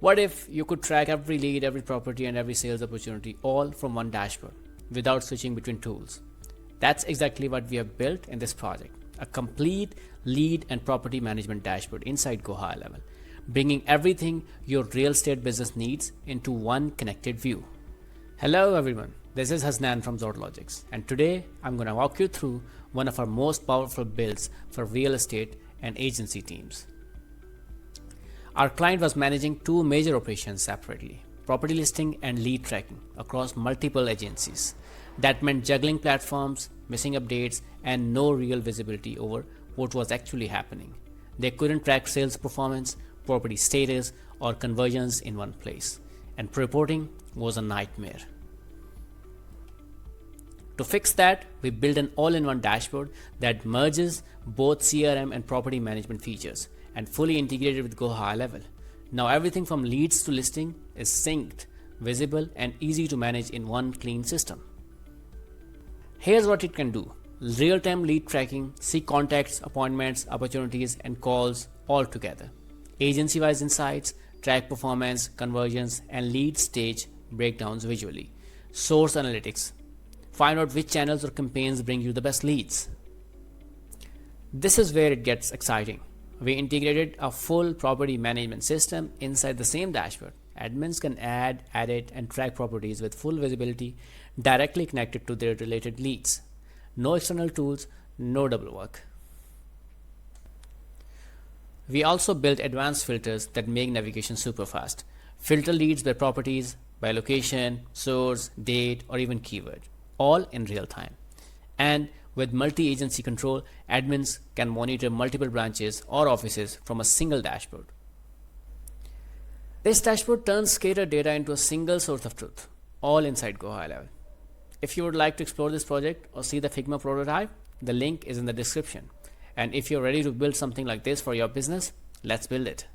What if you could track every lead, every property, and every sales opportunity all from one dashboard without switching between tools? That's exactly what we have built in this project, a complete lead and property management dashboard inside GoHighLevel, bringing everything your real estate business needs into one connected view. Hello everyone, this is Hasnan from Xort Logix, and today I'm going to walk you through one of our most powerful builds for real estate and agency teams. Our client was managing two major operations separately, property listing and lead tracking across multiple agencies. That meant juggling platforms, missing updates, and no real visibility over what was actually happening. They couldn't track sales performance, property status, or conversions in one place, and reporting was a nightmare. To fix that, we built an all-in-one dashboard that merges both CRM and property management features and fully integrated with GoHighLevel. Now everything from leads to listing is synced, visible, and easy to manage in one clean system. Here's what it can do. Real-time lead tracking, see contacts, appointments, opportunities, and calls all together. Agency-wise insights, track performance, conversions, and lead stage breakdowns visually. Source analytics, find out which channels or campaigns bring you the best leads. This is where it gets exciting. We integrated a full property management system inside the same dashboard. Admins can add, edit, and track properties with full visibility directly connected to their related leads. No external tools, no double work. We also built advanced filters that make navigation super fast. Filter leads by properties, by location, source, date, or even keyword, all in real time. And with multi-agency control, admins can monitor multiple branches or offices from a single dashboard. This dashboard turns scattered data into a single source of truth, all inside GoHighLevel. If you would like to explore this project or see the Figma prototype, the link is in the description. And if you're ready to build something like this for your business, let's build it.